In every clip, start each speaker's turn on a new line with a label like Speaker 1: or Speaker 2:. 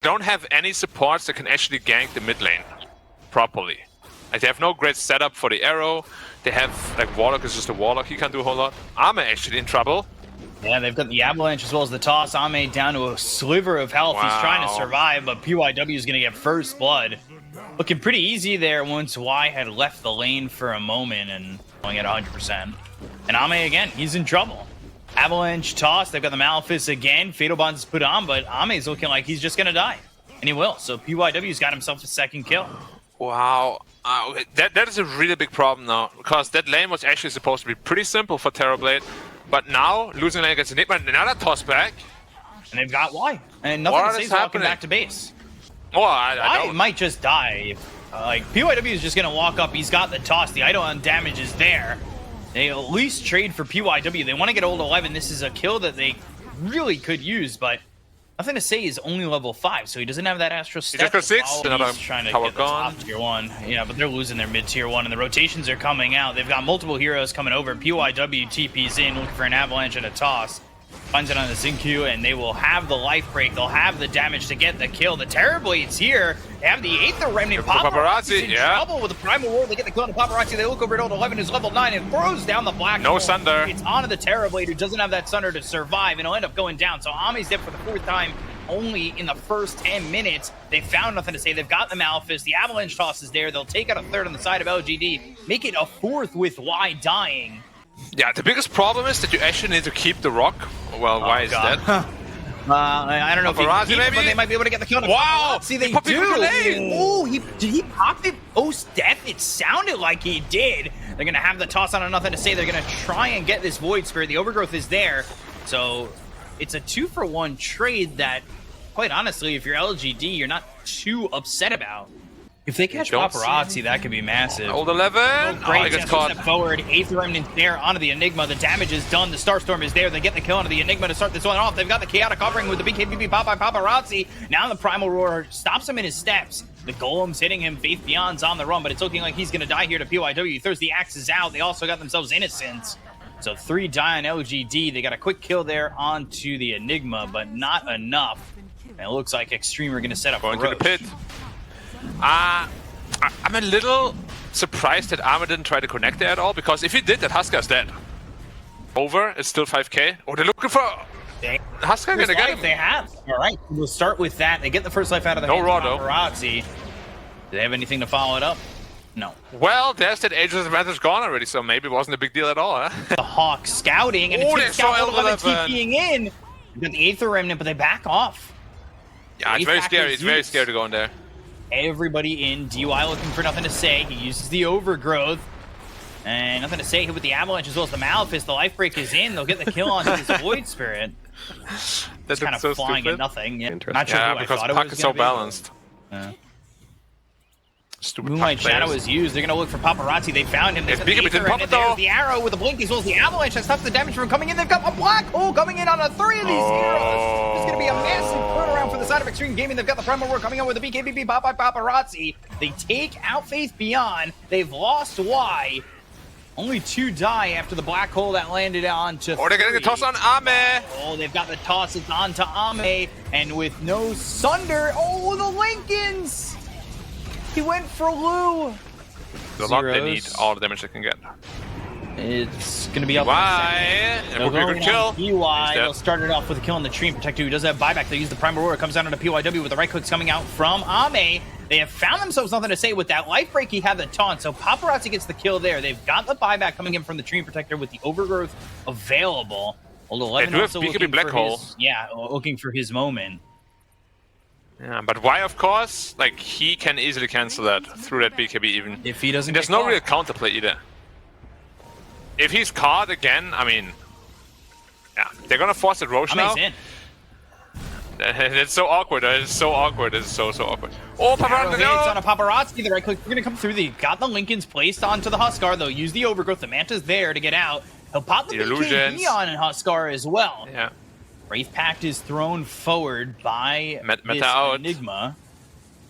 Speaker 1: don't have any supports that can actually gank the mid lane properly. Like, they have no great setup for the arrow. They have, like, Warlock is just a Warlock. He can't do a whole lot. Ame actually in trouble.
Speaker 2: Yeah, they've got the Avalanche as well as the toss. Ame down to a sliver of health. He's trying to survive, but PYW is going to get first blood. Looking pretty easy there once Y had left the lane for a moment and going at 100%. And Ame again, he's in trouble. Avalanche toss, they've got the Malefice again. Fatal Bonds is put on, but Ame's looking like he's just going to die. And he will. So PYW's got himself a second kill.
Speaker 1: Wow. That is a really big problem now, because that lane was actually supposed to be pretty simple for Terrorblade, but now losing lane against Enigma, another toss back.
Speaker 2: And they've got Y. And nothing to say, he's walking back to base.
Speaker 1: Oh, I don't.
Speaker 2: Might just die. Like, PYW is just going to walk up. He's got the toss. The idle on damage is there. They at least trade for PYW. They want to get old 11. This is a kill that they really could use, but nothing to say. He's only level 5, so he doesn't have that Astral step.
Speaker 1: He just got 6. Another
Speaker 2: trying to
Speaker 1: power
Speaker 2: get the
Speaker 1: gone.
Speaker 2: top tier 1. Yeah, but they're losing their mid tier 1, and the rotations are coming out. They've got multiple heroes coming over. PYW TP's in, looking for an avalanche and a toss. Finds it on the Xinku, and they will have the life break. They'll have the damage to get the kill. The Terrorblade's here. They have the Aether Remnant. Paparazzi's in trouble with the Primal War. They get the kill on the Paparazzi. They look over at old 11, who's level 9, and throws down the black.
Speaker 1: No Sunder.
Speaker 2: It's onto the Terrorblade, who doesn't have that Sunder to survive, and he'll end up going down. So Ame's dead for the 4th time only in the first 10 minutes. They found nothing to say. They've got the Malefice. The Avalanche toss is there. They'll take out a 3rd on the side of LGD, make it a 4th with Y dying.
Speaker 1: Yeah, the biggest problem is that you actually need to keep the rock. Well, why is that?
Speaker 2: I don't know if he can keep it, but they might be able to get the kill.
Speaker 1: Wow!
Speaker 2: See, they do. Oh, did he pop it post-death? It sounded like he did. They're going to have the toss on nothing to say. They're going to try and get this Void Spirit. The Overgrowth is there. So it's a 2-for-1 trade that, quite honestly, if you're LGD, you're not too upset about. If they catch Paparazzi, that could be massive.
Speaker 1: Old 11.
Speaker 2: Great chance to step forward. Aether Remnant there onto the Enigma. The damage is done. The Starstorm is there. They get the kill onto the Enigma to start this one off. They've got the Chaotic covering with the BKBB pop by Paparazzi. Now the Primal Roar stops him in his steps. The Golem's hitting him. Faith Beyond's on the run, but it's looking like he's going to die here to PYW. He throws the axes out. They also got themselves Innocence. So 3 die on LGD. They got a quick kill there onto the Enigma, but not enough. And it looks like Xtreme are going to set up
Speaker 1: going to the pit. I'm a little surprised that Armor didn't try to connect there at all, because if he did, that Huskar's dead. Over, it's still 5k. Oh, they're looking for Huskar gonna get him.
Speaker 2: They have. All right, we'll start with that. They get the first life out of the Paparazzi. Do they have anything to follow it up? No.
Speaker 1: Well, there's that Ageless Advantage gone already, so maybe it wasn't a big deal at all, huh?
Speaker 2: The Hawk scouting, and it's Scout 11 TPing in. They've got the Aether Remnant, but they back off.
Speaker 1: Yeah, it's very scary. It's very scary to go in there.
Speaker 2: Everybody in. DUI looking for nothing to say. He uses the Overgrowth. And nothing to say with the Avalanche as well as the Malefice. The Life Break is in. They'll get the kill onto this Void Spirit. That's kind of so flying stupid. At nothing. Yeah, not sure who
Speaker 1: because
Speaker 2: I thought
Speaker 1: Puck
Speaker 2: it was
Speaker 1: is so balanced.
Speaker 2: Stupid Moonlight Shadow is used. They're going to look for Paparazzi. They found him. There's the arrow with the blink as well as the Avalanche that stops the damage from coming in. They've got a black hole coming in on 3 of these heroes. There's going to be a massive turnaround for the side of Xtreme Gaming. They've got the Primal War coming out with the BKBB pop by Paparazzi. They take out Faith Beyond. They've lost Y. Only 2 die after the black hole that landed onto 3.
Speaker 1: They're getting a toss on Ame.
Speaker 2: Oh, they've got the tosses onto Ame. And with no Sunder. Oh, the Lincolns. He went for Lou.
Speaker 1: The lock, they need all the damage they can get.
Speaker 2: It's going to be up.
Speaker 1: They'll go a good kill.
Speaker 2: They'll start it off with a kill on the Treant Protector, who does have buyback. They use the Primal Roar. It comes down to PYW with the right clicks coming out from Ame. They have found themselves nothing to say with that life break. He had the taunt, so Paparazzi gets the kill there. They've got the buyback coming in from the Treant Protector with the Overgrowth available. Old 11 also looking
Speaker 1: black hole.
Speaker 2: Looking for his moment.
Speaker 1: Yeah, but why, of course, like, he can easily cancel that through that BKB even.
Speaker 2: If he doesn't
Speaker 1: There's no real counterplay either. If he's caught again, I mean, yeah, they're gonna force it Roche now.
Speaker 2: In.
Speaker 1: It's so awkward. It's so awkward. It's so awkward. Oh, Paparazzi!
Speaker 2: It's on a Paparazzi. The right click. They're gonna come through. They got the Lincolns placed onto the Huskar. They'll use the Overgrowth. The Manta's there to get out. He'll pop the BKB on in Huskar as well.
Speaker 1: Yeah.
Speaker 2: Wraith Pact is thrown forward by Enigma.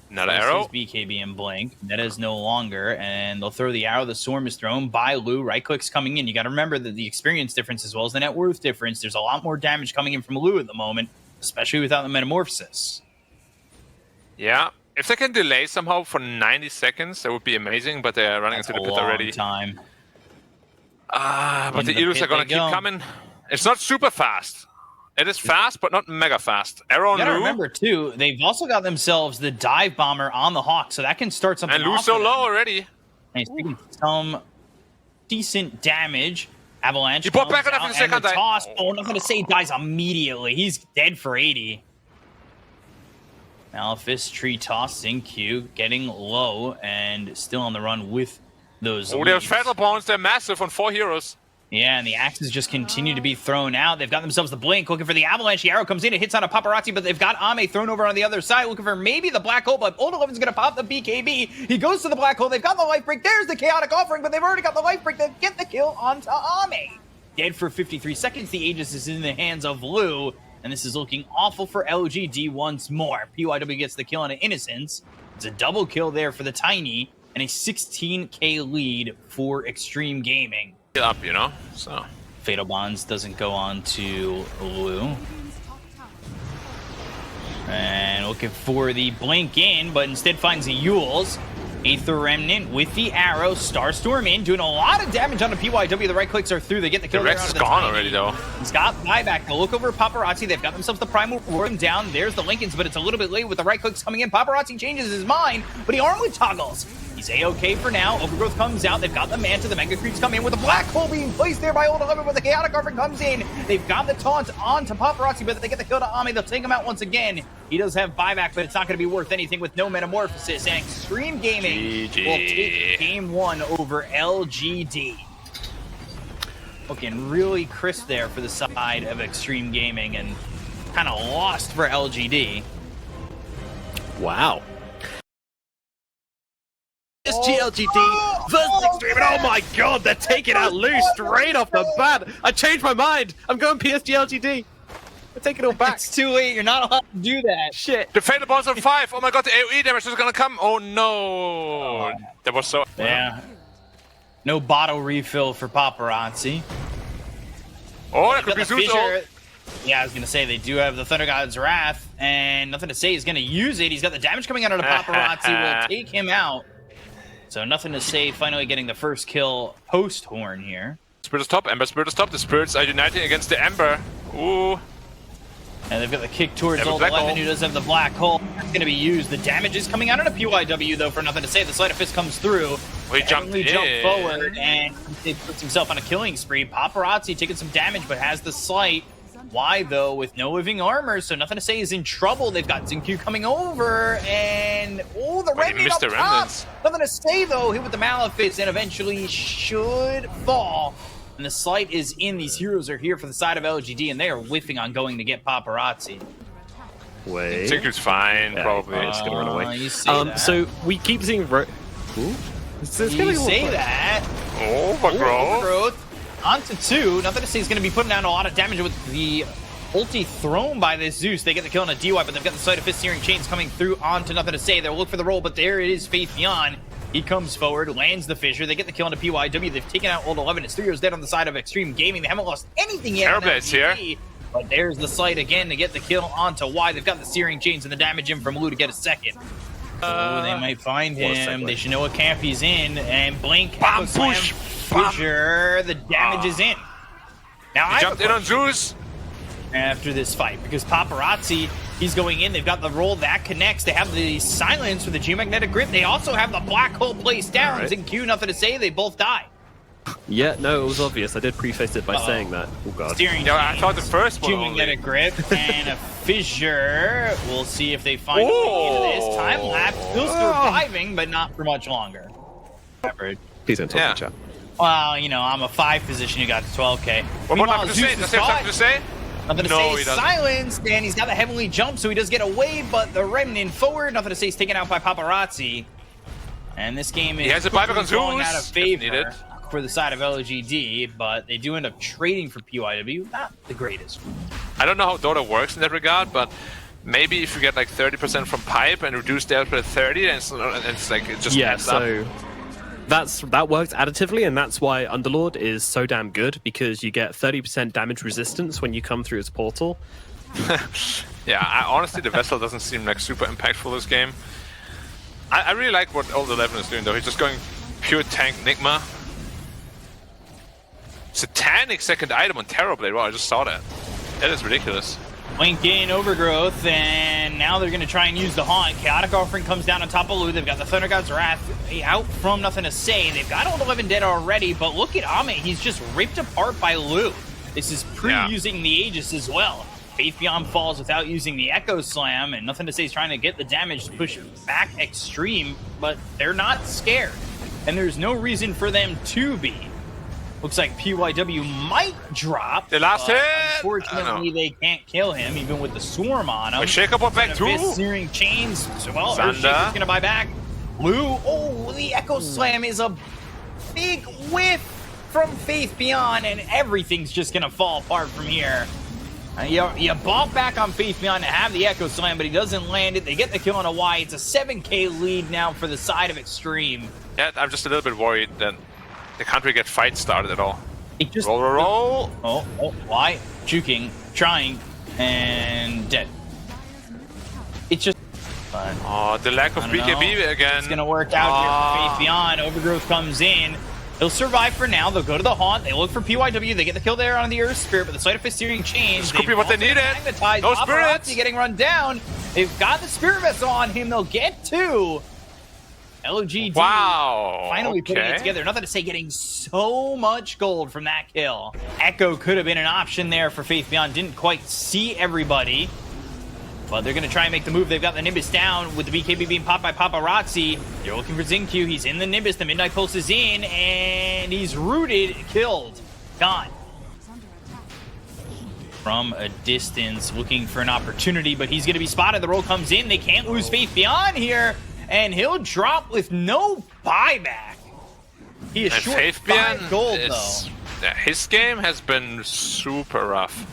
Speaker 1: Not an arrow.
Speaker 2: BKB and Blink. That is no longer, and they'll throw the arrow. The Storm is thrown by Lou. Right clicks coming in. You got to remember that the experience difference as well as the net worth difference. There's a lot more damage coming in from Lou at the moment, especially without the Metamorphosis.
Speaker 1: Yeah. If they can delay somehow for 90 seconds, that would be amazing, but they're running
Speaker 2: That's
Speaker 1: into the
Speaker 2: a
Speaker 1: pit
Speaker 2: long
Speaker 1: already.
Speaker 2: time.
Speaker 1: But
Speaker 2: Into
Speaker 1: the
Speaker 2: the
Speaker 1: Eagles
Speaker 2: pit
Speaker 1: are gonna
Speaker 2: they
Speaker 1: keep
Speaker 2: go.
Speaker 1: coming. It's not super fast. It is fast, but not mega fast. Arrow
Speaker 2: You
Speaker 1: and
Speaker 2: gotta
Speaker 1: Lou.
Speaker 2: remember too, they've also got themselves the dive bomber on the Hawk, so that can start something.
Speaker 1: And Lou's
Speaker 2: off
Speaker 1: so
Speaker 2: for them.
Speaker 1: low already.
Speaker 2: And he's taking some decent damage. Avalanche.
Speaker 1: He bought
Speaker 2: comes
Speaker 1: back enough
Speaker 2: out,
Speaker 1: in the second
Speaker 2: and the
Speaker 1: time.
Speaker 2: toss. Oh, nothing to say. Dies immediately. He's dead for 80. Malphus tree toss in Q, getting low and still on the run with those.
Speaker 1: Oh, there's
Speaker 2: leads.
Speaker 1: Fatal Bones. They're massive on 4 heroes.
Speaker 2: Yeah, and the axes just continue to be thrown out. They've got themselves the blink, looking for the avalanche. The arrow comes in, it hits on a paparazzi, but they've got Ame thrown over on the other side, looking for maybe the black hole, but Old Eleven's going to pop the BKB. He goes to the black hole. They've got the life break. There's the chaotic offering, but they've already got the life break to get the kill onto Ame. Dead for 53 seconds. The Aegis is in the hands of Lou, and this is looking awful for LGD once more. PYW gets the kill on an Innocence. It's a double kill there for the Tiny, and a 16k lead for Xtreme Gaming.
Speaker 1: Up, you know, so.
Speaker 2: Fatal Bonds doesn't go on to Lou. And looking for the blink in, but instead finds the Yules. Aether Remnant with the arrow. Starstorm in, doing a lot of damage on the PYW. The right clicks are through. They get the kill.
Speaker 1: The Rex is gone already, though.
Speaker 2: He's got buyback. They'll look over Paparazzi. They've got themselves the Primal Roaring down. There's the Lincolns, but it's a little bit late with the right clicks coming in. Paparazzi changes his mind, but he armlet toggles. He's A-OK for now. Overgrowth comes out. They've got the Manta. The Mega Creeps come in with a black hole being placed there by Old 11, but the Chaotic Offering comes in. They've got the taunt onto Paparazzi, but they get the kill to Ame. They'll take him out once again. He does have buyback, but it's not going to be worth anything with no Metamorphosis. And Xtreme Gaming will take game 1 over LGD. Looking really crisp there for the side of Xtreme Gaming and kind of lost for LGD.
Speaker 3: Wow. PSG LGD versus Xtreme, and oh my god, they're taking out Lou straight off the bat. I changed my mind. I'm going PSG LGD. I'm taking it all back.
Speaker 2: It's too late. You're not allowed to do that.
Speaker 3: Shit.
Speaker 1: The Fatal Bones on 5. Oh my god, the AoE damage is gonna come. Oh no. That was so.
Speaker 2: Yeah. No bottle refill for Paparazzi.
Speaker 1: Oh, that could
Speaker 2: Got
Speaker 1: be
Speaker 2: the
Speaker 1: Zeus
Speaker 2: Fissure.
Speaker 1: ult.
Speaker 2: Yeah, I was gonna say they do have the Thunder God's Wrath, and nothing to say. He's gonna use it. He's got the damage coming out of the Paparazzi. Will take him out. So nothing to say. Finally getting the first kill post Horn here.
Speaker 1: Spirit is top. Ember Spirit is top. The Spirits are uniting against the Ember. Ooh.
Speaker 2: And they've got the kick towards
Speaker 1: Have a
Speaker 2: Old
Speaker 1: black
Speaker 2: 11,
Speaker 1: hole.
Speaker 2: who does have the black hole. That's going to be used. The damage is coming out of the PYW, though, for nothing to say. The Sleight of Fist comes through.
Speaker 1: He jumped in.
Speaker 2: Jump forward, and he puts himself on a killing spree. Paparazzi taking some damage, but has the Sleight. Why, though, with no living armor? So nothing to say. He's in trouble. They've got Zincu coming over, and oh, the
Speaker 1: Wait, he
Speaker 2: Remnant
Speaker 1: missed
Speaker 2: up
Speaker 1: the
Speaker 2: top.
Speaker 1: Remnants.
Speaker 2: Nothing to say, though. Hit with the Malefice, and eventually should fall. And the Sleight is in. These heroes are here for the side of LGD, and they are whiffing on going to get Paparazzi.
Speaker 3: Wait.
Speaker 1: Zincu's fine,
Speaker 3: Yeah,
Speaker 1: probably.
Speaker 3: it's gonna run away.
Speaker 2: You say that.
Speaker 3: So we keep seeing Ooh. It's
Speaker 2: You
Speaker 3: getting a little
Speaker 2: say
Speaker 3: fun.
Speaker 2: that.
Speaker 1: Overgrowth.
Speaker 2: Overgrowth. Onto 2. Nothing to say. He's going to be putting down a lot of damage with the ulti thrown by this Zeus. They get the kill on a DY, but they've got the Sleight of Fist Searing Chains coming through onto nothing to say. They'll look for the roll, but there it is. Faithion. He comes forward, lands the Fissure. They get the kill on the PYW. They've taken out Old 11. It's 3 years dead on the side of Xtreme Gaming. They haven't lost anything yet.
Speaker 1: Airblade's here.
Speaker 2: But there's the Sleight again to get the kill onto Y. They've got the Searing Chains and the damage in from Lou to get a second. Oh, they might find him. They should know what camp he's in. And Blink,
Speaker 1: Bam,
Speaker 2: Slam,
Speaker 1: push,
Speaker 2: Fissure. The damage is in. Now
Speaker 1: He
Speaker 2: I
Speaker 1: jumped in on Zeus.
Speaker 2: after this fight because Paparazzi, he's going in. They've got the roll that connects. They have the silence for the geomagnetic grip. They also have the black hole placed down.
Speaker 3: Right.
Speaker 2: Zincu, nothing to say. They both die.
Speaker 3: Yeah, no, it was obvious. I did preface it by saying that. Oh god.
Speaker 2: Steering
Speaker 1: Yeah, I
Speaker 2: chains,
Speaker 1: thought the first one
Speaker 2: geomagnetic
Speaker 1: only.
Speaker 2: grip and a Fissure. We'll see if they find a way into this. Time lapse, still surviving, but not for much longer. Average.
Speaker 3: Please don't talk
Speaker 1: Yeah.
Speaker 3: in chat.
Speaker 2: Well, you know, I'm a 5 position. You got to 12k.
Speaker 1: What
Speaker 2: Meanwhile,
Speaker 1: happened to say?
Speaker 2: Zeus
Speaker 1: Does
Speaker 2: is
Speaker 1: he have
Speaker 2: caught.
Speaker 1: something to say?
Speaker 2: Nothing to
Speaker 1: No,
Speaker 2: say.
Speaker 1: he
Speaker 2: He's
Speaker 1: doesn't.
Speaker 2: silenced, and he's got the heavenly jump, so he does get away, but the Remnant forward. Nothing to say. He's taken out by Paparazzi. And this game is
Speaker 1: He has a buyback on
Speaker 2: going
Speaker 1: Zeus,
Speaker 2: out of
Speaker 1: if
Speaker 2: favor
Speaker 1: needed.
Speaker 2: for the side of LGD, but they do end up trading for PYW. Not the greatest.
Speaker 1: I don't know how Dota works in that regard, but maybe if you get like 30% from pipe and reduce damage by 30, and it's like it just
Speaker 3: Yeah,
Speaker 1: adds up.
Speaker 3: so that works additively, and that's why Underlord is so damn good, because you get 30% damage resistance when you come through its portal.
Speaker 1: Yeah, honestly, the Vessel doesn't seem like super impactful this game. I really like what Old 11 is doing though. He's just going pure tank Nigma. Satanic second item on Terrorblade. Wow, I just saw that. That is ridiculous.
Speaker 2: Blink in Overgrowth, and now they're going to try and use the Haunt. Chaotic Offering comes down on top of Lu. They've got the Thunder God's Wrath out from Nothing to Say. They've got Old 11 dead already, but look at Ame. He's just ripped apart by Lu. This is pre-using the Aegis as well. Faith Beyond falls without using the Echo Slam, and Nothing to Say is trying to get the damage to push back Xtreme, but they're not scared, and there's no reason for them to be. Looks like PYW might drop.
Speaker 1: The last hit!
Speaker 2: Unfortunately, they can't kill him, even with the Swarm on him.
Speaker 1: A Shake-Up back too!
Speaker 2: Searing Chains. Well, Earthshaker's going to buy back. Lu, oh, the Echo Slam is a big whiff from Faith Beyond, and everything's just going to fall apart from here. You bought back on Faith Beyond to have the Echo Slam, but he doesn't land it. They get the kill on a Y. It's a 7k lead now for the side of Xtreme.
Speaker 1: Yeah, I'm just a little bit worried that they can't really get fights started at all.
Speaker 2: It just
Speaker 1: roll.
Speaker 2: Oh, why? Juking, trying, and dead. It's just...
Speaker 1: Oh, the lack of BKB again.
Speaker 2: It's gonna work out here for Faith Beyond. Overgrowth comes in. He'll survive for now. They'll go to the Haunt. They look for PYW. They get the kill there on the Earth Spirit, but the Sleight of Fist Searing Chains.
Speaker 1: This could be what they needed. No spirits.
Speaker 2: Getting run down. They've got the Spirit Vessel on him. They'll get two. LGD finally putting it together. Nothing to Say, getting so much gold from that kill. Echo could have been an option there for Faith Beyond. Didn't quite see everybody, but they're going to try and make the move. They've got the Nimbus down with the BKB being popped by Paparazzi. You're looking for Xingqiu. He's in the Nimbus. The Midnight Pulse is in, and he's rooted, killed, gone. From a distance, looking for an opportunity, but he's going to be spotted. The roll comes in. They can't lose Faith Beyond here. And he'll drop with no buyback. He is short 5 gold, though.
Speaker 1: Yeah, his game has been super rough.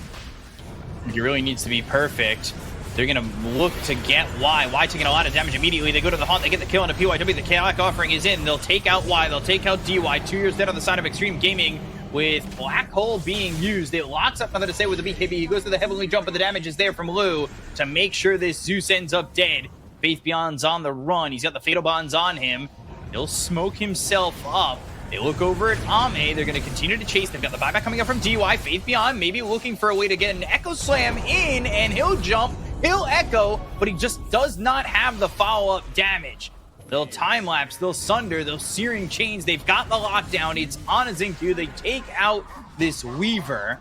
Speaker 2: He really needs to be perfect. They're going to look to get Y. Y taking a lot of damage immediately. They go to the Haunt. They get the kill on a PYW. The Chaotic Offering is in. They'll take out Y. They'll take out DY. 2 years dead on the side of Xtreme Gaming. With Black Hole being used, it locks up Nothing to Say with the BKB. He goes to the Heavenly Jump, but the damage is there from Lu to make sure this Zeus ends up dead. Faith Beyond's on the run. He's got the Fatal Bonds on him. He'll smoke himself up. They look over at Ame. They're going to continue to chase. They've got the buyback coming up from DY. Faith Beyond maybe looking for a way to get an Echo Slam in, and he'll jump. He'll Echo, but he just does not have the follow-up damage. They'll time-lapse. They'll Sunder. They'll Searing Chains. They've got the lockdown. It's on a Xingqiu. They take out this Weaver.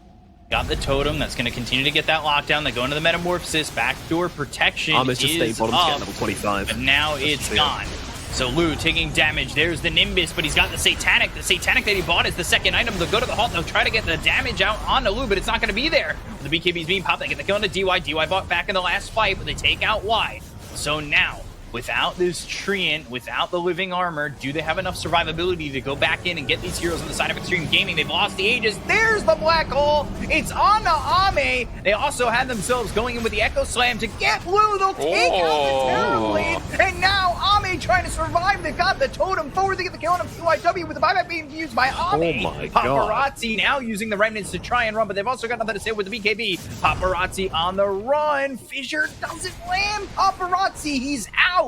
Speaker 2: Got the totem. That's going to continue to get that lockdown. They go into the Metamorphosis. Backdoor protection
Speaker 3: just stay bottom to get level 25.
Speaker 2: But now it's gone. So Lu taking damage. There's the Nimbus, but he's got the Satanic. The Satanic that he bought is the second item. They'll go to the Haunt. They'll try to get the damage out onto Lu, but it's not going to be there. The BKB's being popped. They get the kill on the DY. DY bought back in the last fight, but they take out Y. So now, without this Treant, without the living armor, do they have enough survivability to go back in and get these heroes on the side of Xtreme Gaming? They've lost the Aegis. There's the Black Hole. It's on to Ame. They also had themselves going in with the Echo Slam to get Lu. They'll take out the Terrorblade. And now Ame trying to survive. They've got the totem forward. They get the kill on PYW with the buyback being used by Ame.
Speaker 3: Oh my God.
Speaker 2: Paparazzi now using the remnants to try and run, but they've also got nothing to say with the BKB. Paparazzi on the run. Fissure doesn't land. Paparazzi, he's out.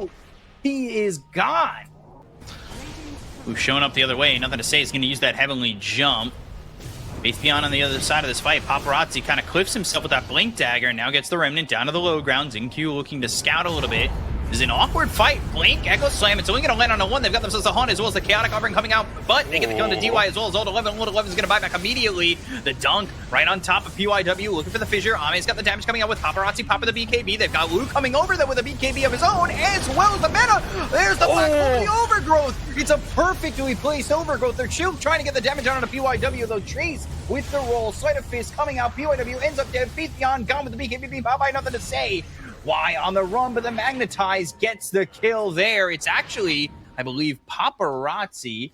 Speaker 2: He is gone. Who's showing up the other way? Nothing to Say. He's going to use that Heavenly Jump. Faith Beyond on the other side of this fight. Paparazzi kind of clips himself with that Blink Dagger and now gets the Remnant down to the low ground. Xingqiu looking to scout a little bit. This is an awkward fight. Blink, Echo Slam. It's only going to land on a 1. They've got themselves a Haunt as well as the Chaotic Offering coming out, but they get the kill on the DY as well as Old 11. Old 11 is going to buy back immediately. The dunk right on top of PYW, looking for the Fissure. Ame's got the damage coming out with Paparazzi popping the BKB. They've got Lu coming over them with a BKB of his own, as well as the meta. There's the Black Hole, the Overgrowth. It's a perfectly placed Overgrowth. They're Shield trying to get the damage out on a PYW, though. Chase with the roll. Sleight of Fist coming out. PYW ends up dead. Faith Beyond gone with the BKB. Bye-bye, Nothing to Say. Y on the run, but the Magnetize gets the kill there. It's actually, I believe, Paparazzi.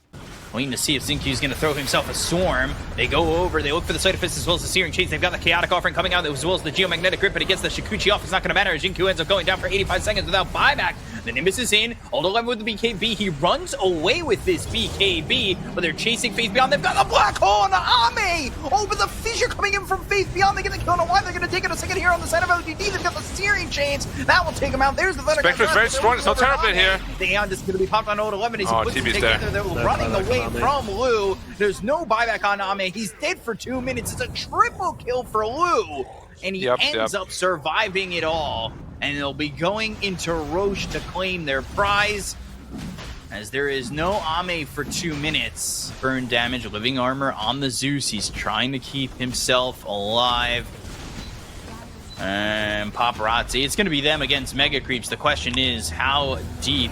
Speaker 2: Waiting to see if Xingqiu's going to throw himself a Swarm. They go over, they look for the Sleight of Fist as well as the Searing Chains. They've got the Chaotic Offering coming out as well as the Geomagnetic Grip, but it gets the Shikuchi off. It's not going to matter. Xingqiu ends up going down for 85 seconds without buyback. The Nimbus is in. Old 11 with the BKB. He runs away with this BKB, but they're chasing Faith Beyond. They've got the Black Hole on the Ame! Oh, but the Fissure seizure coming in from Faith Beyond. They get the kill on a one. They're going to take it a second here on the side of LGD. They've got the searing chains. That will take him out. There's the Thunder.
Speaker 1: Spectre's very strong. There's no Terrapin here.
Speaker 2: The Aeon is going to be popped on 0-11 as he puts it
Speaker 1: TB's
Speaker 2: together.
Speaker 1: there.
Speaker 2: They're running away from Lou. There's no buyback on Ame. He's dead for 2 minutes. It's a triple kill for Lou. And he ends up surviving it all. And they'll be going into Roche to claim their prize. As there is no Ame for 2 minutes. Burn damage, living armor on the Zeus. He's trying to keep himself alive. And Paparazzi. It's going to be them against Mega Creeps. The question is, how deep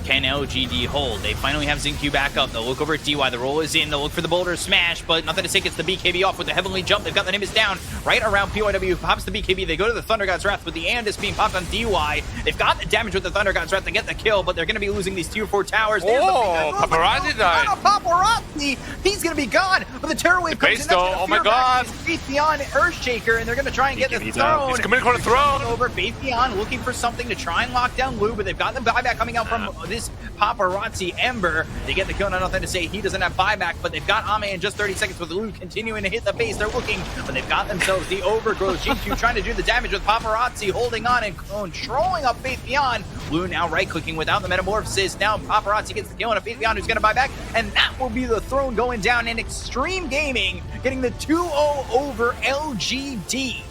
Speaker 2: can LGD hold? They finally have Xinq back up. They'll look over at DY. The roll is in. They'll look for the boulder smash, but nothing to say. Gets the BKB off with the heavenly jump. They've got the Nimbus down right around PYW. Pops the BKB. They go to the Thunder God's Wrath with the Andis being popped on DY. They've got the damage with the Thunder God's Wrath to get the kill, but they're going to be losing these tier 4 towers.
Speaker 1: Oh, Paparazzi died.
Speaker 2: Paparazzi. He's going to be gone. But the Terror Wave comes in.
Speaker 1: Oh my god.
Speaker 2: Faith Beyond Earthshaker, and they're going to try and get the throne.
Speaker 1: He's coming for the throne.
Speaker 2: Over Faith Beyond looking for something to try and lock down Lou, but they've got the buyback coming out from this Paparazzi Ember. They get the kill, nothing to say. He doesn't have buyback, but they've got Ame in just 30 seconds with Lou continuing to hit the base. They're looking, but they've got themselves the overgrowth. Xtreme trying to do the damage with Paparazzi holding on and controlling up Faith Beyond. Lou now right-clicking without the metamorphosis. Now Paparazzi gets the kill on a Faith Beyond who's going to buy back, and that will be the throne going down. And Xtreme Gaming getting the 2-0 over LGD.